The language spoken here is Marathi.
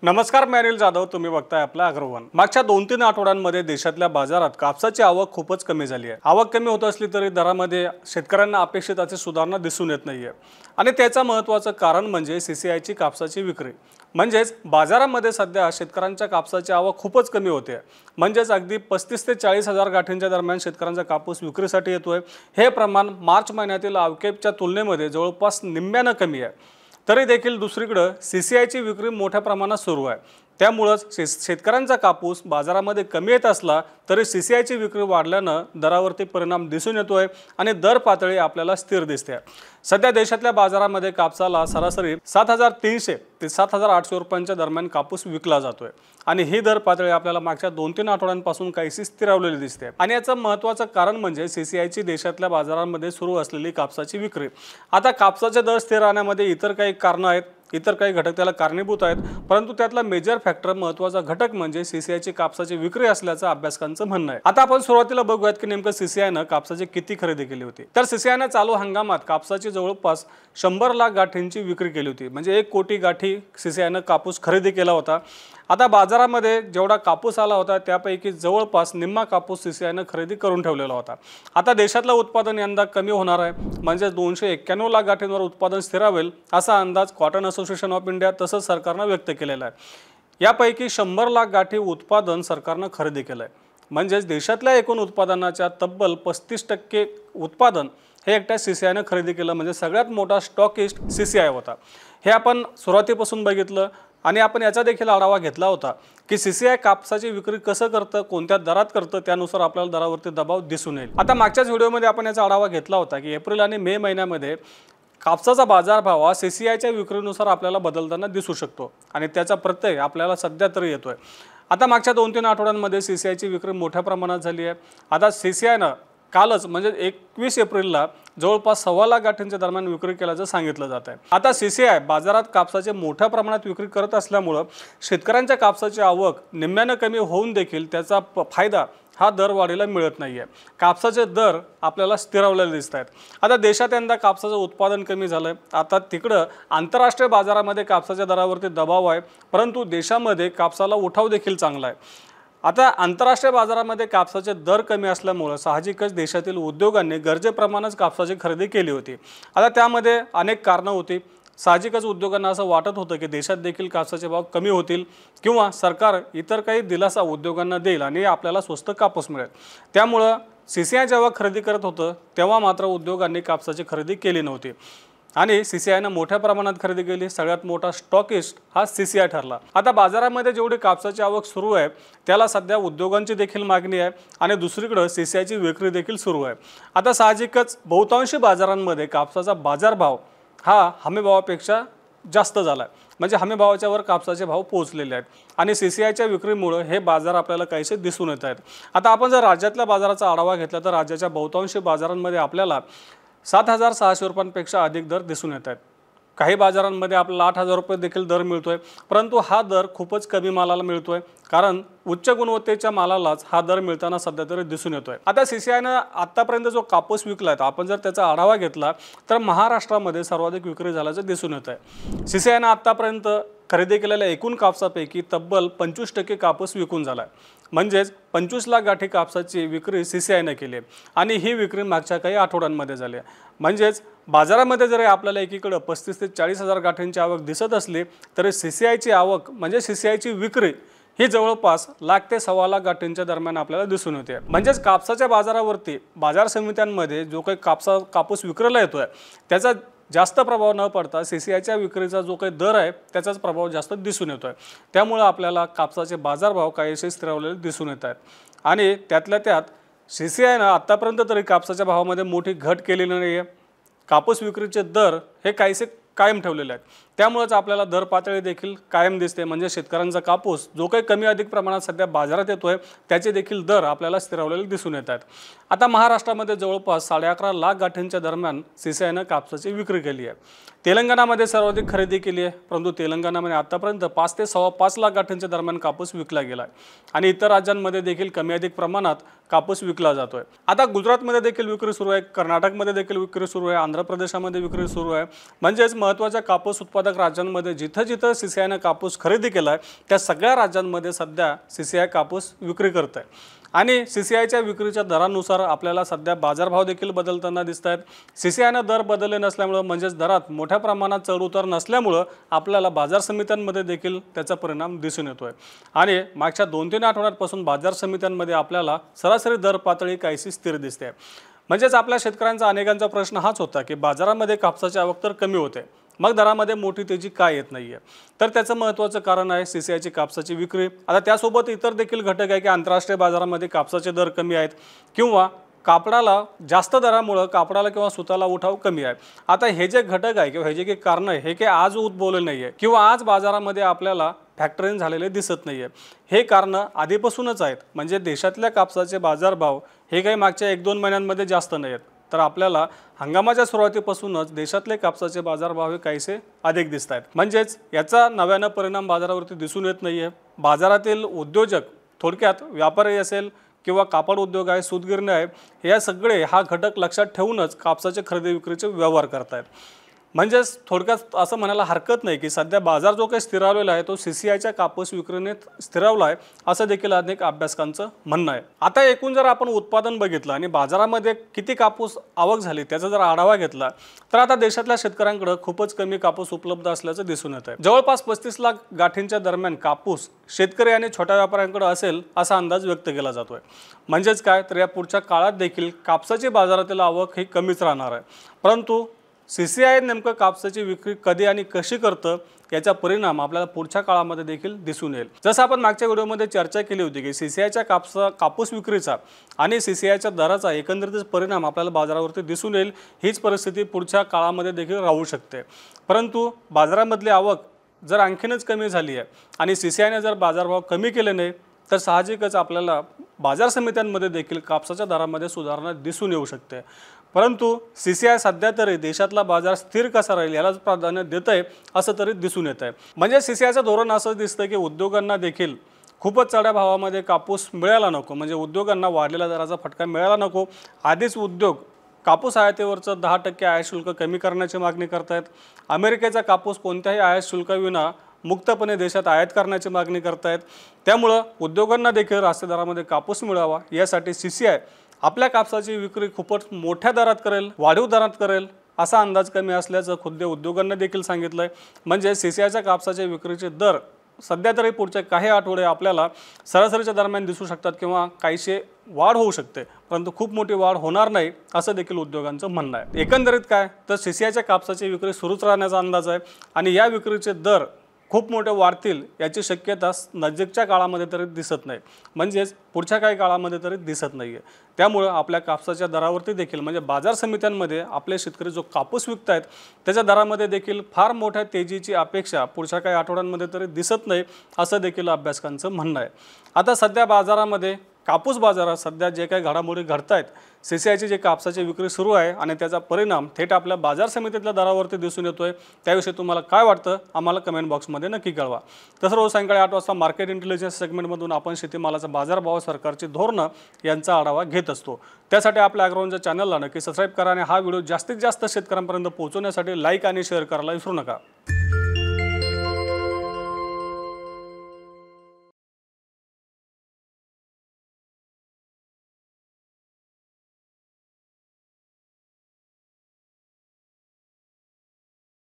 नमस्कार, मी अनिल जाधव. तुम्ही बघताय आपला अग्रवन. मागच्या 2-3 आठवड्यांमध्ये देशातल्या बाजारात कापसाची आवक खूपच कमी झाली आहे. आवक कमी होत असली तरी दरामध्ये शेतकऱ्यांना अपेक्षित अशी सुधारणा दिसून येत नाहीये. आणि त्याचं महत्त्वाचं कारण म्हणजे सीसीआयची कापसाची विक्री. म्हणजेच बाजारामध्ये सध्या शेतकऱ्यांच्या कापसाची आवक खूपच कमी होते. म्हणजेच अगदी 35 ते 40 हजार गाठींच्या दरम्यान शेतकऱ्यांचा कापूस विक्रीसाठी येतोय. हे प्रमाण मार्च महिन्यातील अवकेच्या तुलनेमध्ये जवळपास निम्म्यानं कमी आहे. तरी देखील दुसरीकडे सीसीआयची विक्री मोठ्या प्रमाणात सुरू आहे. त्यामुळेच शेतकऱ्यांचा कापूस बाजारामध्ये कमी येत असला तरी सीसीआयची विक्री वाढल्यानं दरावरती परिणाम दिसून येतोय आणि दर पातळी आपल्याला स्थिर दिसते. सध्या देशातल्या बाजारामध्ये कापसाला सरासरी 7300 ते 7800 रुपयांच्या दरम्यान कापूस विकला जातोय आणि ही दर पातळी आपल्याला मागच्या 2-3 आठवड्यांपासून काहीशी स्थिरावलेली दिसते. आणि याचं महत्त्वाचं कारण म्हणजे सीसीआयची देशातल्या बाजारांमध्ये सुरू असलेली कापसाची विक्री. आता कापसाचे दर स्थिर राहण्यामध्ये इतर काही कारणं आहेत, इतर काही घटक त्याला कारणीभूत आहेत, परंतु त्यातला मेजर फॅक्टर महत्त्वाचा घटक म्हणजे सीसीआयची कापसाची विक्री असल्याचं अभ्यासकांचं म्हणणं आहे. आता आपण सुरुवातीला बघूयात की नेमकं सीसीआयनं कापसाची किती खरेदी केली होती. तर सीसीआयनं चालू हंगामात कापसाची जवळपास 100 लाख गाठींची विक्री केली होती. म्हणजे 1 कोटी गाठी सीसीआयनं कापूस खरेदी केला होता. आता बाजारामध्ये जेवढा कापूस आला होता त्यापैकी जवळपास निम्मा कापूस सीसीआयनं खरेदी करून ठेवलेला होता. आता देशातलं उत्पादन यंदा कमी होणार आहे. म्हणजे 291 लाख गाठींवर उत्पादन स्थिरावेल असा अंदाज कॉटन असोसिएशन ऑफ इंडिया तसंच सरकारनं व्यक्त केलेला आहे. यापैकी 100 लाख गाठी उत्पादन सरकारनं खरेदी केलं आहे. म्हणजेच देशातल्या एकूण उत्पादनाच्या तब्बल 35% उत्पादन हे एकट्या सीसीआयनं खरेदी केलं. म्हणजे सगळ्यात मोठा स्टॉकिस्ट सीसीआय होता. हे आपण सुरुवातीपासून बघितलं आणि आपण याचा देखील आढावा घेतला होता की सीसीआय कापसाची विक्री कसं करतं, कोणत्या दरात करतं, त्यानुसार आपल्याला दरावरती दबाव दिसून येईल. आता मागच्याच व्हिडिओमध्ये आपण याचा आढावा घेतला होता की एप्रिल आणि मे महिन्यामध्ये कापसाचा बाजारभाव हा सीसीआयच्या विक्रीनुसार आपल्याला बदलताना दिसू शकतो आणि त्याचा प्रत्यय आपल्याला सध्या तरी येतोय. आता मागच्या 2-3 आठवड्यांमध्ये सीसीआयची विक्री मोठ्या प्रमाणात झाली आहे. आता सीसीआयनं कालच म्हणजे 21 एप्रिलला जवळपास 1.25 लाख गाठींच्या दरम्यान विक्री केल्याचं सांगितलं जात आहे. आता सीसीआय बाजारात कापसाचे मोठ्या प्रमाणात विक्री करत असल्यामुळं शेतकऱ्यांच्या कापसाची आवक निम्म्यानं कमी होऊन देखील त्याचा फायदा हा दरवाढीला मिळत नाही आहे. कापसाचे दर आपल्याला स्थिरावलेले दिसत आहेत. आता देशात यंदा कापसाचं उत्पादन कमी झालं आहे. आता तिकडं आंतरराष्ट्रीय बाजारामध्ये कापसाच्या दरावरती दबाव आहे, परंतु देशामध्ये कापसाला उठाव देखील चांगला आहे. आता आंतरराष्ट्रीय बाजारामध्ये कापसाचे दर कमी असल्यामुळं साहजिकच देशातील उद्योगांनी गरजेप्रमाणेच कापसाची खरेदी केली होती. आता त्यामध्ये अनेक कारणं होती. साहजिकच उद्योगांना असं वाटत होतं की देशात देखील कापसाचे भाव कमी होतील किंवा सरकार इतर काही दिलासा उद्योगांना देईल आणि आपल्याला स्वस्त कापूस मिळेल. त्यामुळं सीसीआय जेव्हा खरेदी करत होतं तेव्हा मात्र उद्योगांनी कापसाची खरेदी केली नव्हती आणि सीसीआयनं मोठ्या प्रमाणात खरेदी केली. सगळ्यात मोठा स्टॉकिस्ट हा सीसीआय ठरला. आता बाजारामध्ये जेवढी कापसाची आवक सुरू आहे त्याला सध्या उद्योगांची देखील मागणी आहे आणि दुसरीकडे सीसीआयची विक्री देखील सुरू आहे. आता साहजिकच बहुतांशी बाजारांमध्ये कापसाचा बाजारभाव हा हमीभावापेक्षा जास्त झाला आहे. म्हणजे हमीभावाच्या वर कापसाचे भाव पोहोचलेले आहेत आणि सीसीआयच्या विक्रीमुळे हे बाजार आपल्याला काहीसे दिसून येत आहेत. आता आपण जर राज्यातल्या बाजाराचा आढावा घेतला तर राज्याच्या बहुतांशी बाजारांमध्ये आपल्याला 7,600 रुपयांपेक्षा अधिक दर दिसून येत आहेत. काही बाजारांमध्ये आपल्याला 8,000 रुपये देखील दर मिळतोय, परंतु हा दर खूपच कमी मालाला मिळतोय कारण उच्च गुणवत्तेच्या मालालाच हा दर मिळताना सध्या तरी दिसून येतोय. आता सीसीआयनं आत्तापर्यंत जो कापूस विकला आहे आपण जर त्याचा आढावा घेतला तर महाराष्ट्रामध्ये सर्वाधिक विक्री झाल्याचं दिसून येत आहे. सीसीआयनं आत्तापर्यंत खरेदी केलेल्या एकूण कापसापैकी तब्बल 25% कापूस विकून झाला आहे. म्हणजेच 25 लाख गाठी कापसाची विक्री सीसीआयनं केली आहे आणि ही विक्री मागच्या काही आठवड्यांमध्ये झाली आहे. म्हणजेच बाजारामध्ये जरी आपल्याला एकीकडे 35 ते 40 हजार गाठींची आवक दिसत असली तरी सीसीआयची आवक म्हणजे सीसीआयची विक्री ही जवळपास 1 लाख ते 1.25 लाख गाठींच्या दरम्यान आपल्याला दिसून येते. म्हणजेच कापसाच्या बाजारावरती बाजार समित्यांमध्ये जो काही कापूस विक्रीला येतोय त्याचा जास्त प्रभाव न पडता सीसीआयच्या विक्रीचा जो काही दर आहे त्याचाच प्रभाव जास्त दिसून येतोय. त्यामुळे आपल्याला कापसाचे बाजारभाव काहीसे स्थिरावलेले दिसून येत आहेत आणि त्यातल्या त्यात सीसीआयनं आत्तापर्यंत तरी कापसाच्या भावामध्ये मोठी घट केलेली नाही आहे. कापूस विक्रीचे दर हे काहीसे कायम ठेवलेले आहेत. त्यामुळेच आपल्याला दर पातळी देखील कायम दिसते. म्हणजे शेतकऱ्यांचा कापूस जो काही कमी अधिक प्रमाणात सध्या बाजारात येतोय त्याचे देखील दर आपल्याला स्थिरावलेले दिसून येत आहेत. आता महाराष्ट्रामध्ये जवळपास 11.5 लाख गाठींच्या दरम्यान सीसीआयनं कापसाची विक्री केली आहे. तेलंगणामध्ये सर्वाधिक खरेदी केली आहे, परंतु तेलंगणामध्ये आतापर्यंत 5 ते 5.25 लाख गाठींच्या दरम्यान कापूस विकला गेला आहे आणि इतर राज्यांमध्ये देखील कमी अधिक प्रमाणात कापूस विकला जातोय. आता गुजरातमध्ये देखील विक्री सुरू आहे, कर्नाटकमध्ये देखील विक्री सुरू आहे, आंध्र प्रदेशामध्ये विक्री सुरू आहे. म्हणजेच महत्त्वाच्या कापूस उत्पादक घटक राज्यांमध्ये जिथं जिथं CCIनं कापूस खरेदी केला आहे त्या सगळ्या राज्यांमध्ये सध्या CCI कापूस विक्री करत आहे आणि CCIच्या विक्रीच्या दरानुसार आपल्याला सध्या बाजारभाव देखील बदलताना दिसत आहेत। CCIनं दर बदलले नसल्यामुळे म्हणजेच दरात मोठ्या प्रमाणात चढउतार नसल्यामुळे आपल्याला बाजार समित्यांमध्ये देखील त्याचा परिणाम दिसून येतोय आणि मागच्या 2-3 आठवड्यांपासून बाजार समित्यांमध्ये आपल्याला सरासरी दर पातळी काहीशी स्थिर दिसते। म्हणजेच आपल्या शेतकऱ्यांचा अनेकांचा प्रश्न हाच होता की बाजारामध्ये कापसाची आवक तर कमी होते, मग दरामध्ये मोठी तेजी का येत नाहीये? तर त्याचं महत्त्वाचं कारण आहे CCIची कापसाची विक्री। आता त्यासोबत इतर देखील घटक आहे की आंतरराष्ट्रीय बाजारामध्ये कापसाचे दर कमी आहेत किंवा कापडाला जास्त दरामुळे कापडाला किंवा सुताला उठाव कमी आहे। आता हे जे घटक आहे किंवा हे जे काही कारण आहे हे काही आज उद्भवले नाहीये किंवा आज बाजारामध्ये आपल्याला फॅक्टरिंग झालेले दिसत नाहीये। हे कारण आधीपासूनच आहेत। म्हणजे देशातल्या कापसाचे बाजारभाव हे काही मागच्या 1-2 महिन्यांमध्ये जास्त नाहीत, तर आपल्याला हंगामाच्या सुरुवातीपासूनच देशातले कापसाचे बाजारभाव हे काहीसे अधिक दिसत आहेत। म्हणजेच याचा नव्यानं परिणाम बाजारावरती दिसून येत नाहीये। बाजारातील उद्योजक, थोडक्यात व्यापारी असेल किंवा कापड उद्योग आहे, सूतगिरणी आहे, हे सगळे हा घटक लक्षात ठेवूनच कापसाचे खरेदी विक्रीचे व्यवहार करतायत। म्हणजेच थोडक्यात असं म्हणायला हरकत नाही की सध्या बाजार जो काही स्थिरावलेला आहे तो CCIच्या कापूस विक्रीने स्थिरावला आहे असं देखील अनेक अभ्यासकांचं म्हणणं आहे। आता एकूण जर आपण उत्पादन बघितलं आणि बाजारामध्ये किती कापूस आवक झाली त्याचा जर आढावा घेतला तर आता देशातल्या शेतकऱ्यांकडे खूपच कमी कापूस उपलब्ध असल्याचं दिसून येत आहे। जवळपास 35 लाख गाठींच्या दरम्यान कापूस शेतकरी आणि छोट्या व्यापाऱ्यांकडे असेल असा अंदाज व्यक्त केला जातोय। म्हणजेच काय तर या पुढच्या काळात देखील कापसाची बाजारातील आवक ही कमीच राहणार आहे, परंतु CCI नेमकं कापसाची विक्री कधी आणि कशी करतं याचा परिणाम आपल्याला पुढच्या काळामध्ये देखील दिसून येईल। जसं आपण मागच्या व्हिडिओमध्ये चर्चा केली होती की CCIच्या कापूस विक्रीचा आणि CCIच्या दराचा एकंदरीत परिणाम आपल्याला बाजारावरती दिसून येईल। हीच परिस्थिती पुढच्या काळामध्ये देखील राहू शकते, परंतु बाजारामधली आवक जर आणखीनच कमी झाली आहे आणि CCIने जर बाजारभाव कमी केले नाही तर साहजिकच आपल्याला बाजार समित्यांमध्ये देखील कापसाच्या दरामध्ये सुधारणा दिसून येऊ शकते। परंतु CCI सध्या तरी देशातला बाजार स्थिर कसा राहील यालाच प्राधान्य देत आहे असं तरी दिसून येत आहे। म्हणजे CCIचं धोरण असं दिसतं की उद्योगांना देखील खूपच चढ्या भावामध्ये कापूस मिळायला नको, म्हणजे उद्योगांना वाढलेल्या दराचा फटका मिळायला नको। आधीच उद्योग कापूस आयातीवरचं 10% आयात शुल्क कमी करण्याची मागणी करतायत। अमेरिकेचा कापूस कोणत्याही आयात शुल्काविना मुक्तपणे देशात आयात करण्याची मागणी करतायत। त्यामुळे उद्योगांना देखील रास्त दरामध्ये कापूस मिळावा यासाठी CCI आपल्या कापसाची विक्री खूपच मोठ्या दरात करेल, वाढीव दरात करेल असा अंदाज कमी असल्याचं खुद्द उद्योगांना देखील सांगितलंय। म्हणजे CCIच्या कापसाच्या विक्रीचे दर सध्या तरी पुढचे काही आठवडे आपल्याला सरासरीच्या दरम्यान दिसू शकतात किंवा काहीशे वाढ होऊ शकते, परंतु खूप मोठी वाढ होणार नाही असं देखील उद्योगांचं म्हणणं आहे। एकंदरीत काय तर CCIच्या कापसाची विक्री सुरूच राहण्याचा अंदाज आहे आणि या विक्रीचे दर खूप मोठे वाढतील याची शक्यता नजीकच्या काळामध्ये तरी दिसत नाही, म्हणजेच पुढच्या काही काळामध्ये तरी दिसत नाही आहे। त्यामुळे आपल्या कापसाच्या दरावरती देखील म्हणजे बाजार समित्यांमध्ये आपले शेतकरी जो कापूस विकतायत त्याच्या दरामध्ये देखील फार मोठ्या तेजीची अपेक्षा पुढच्या काही आठवड्यांमध्ये तरी दिसत नाही असं देखील अभ्यासकांचं म्हणणं आहे। आता सध्या बाजारामध्ये कापूस बाजारात सध्या जे काही घडामोडी घडतायत, CCIची जे कापसाची विक्री सुरू आहे आणि त्याचा परिणाम थेट आपल्या बाजार समितीतल्या दरावरती दिसून येतोय, त्याविषयी तुम्हाला काय वाटतं आम्हाला कमेंट बॉक्समध्ये नक्की कळवा। तसं रोज सायंकाळी 8 वाजता मार्केट इंटेलिजन्स सेगमेंटमधून आपण शेतीमालाचा बाजारभाव, सरकारची धोरणं यांचा आढावा घेत असतो। त्यासाठी आपल्या ॲग्रोवनच्या चॅनलला नक्की सबस्क्राईब करा आणि हा व्हिडिओ जास्तीत जास्त शेतकऱ्यांपर्यंत पोहोचवण्यासाठी लाईक आणि शेअर करायला विसरू नका।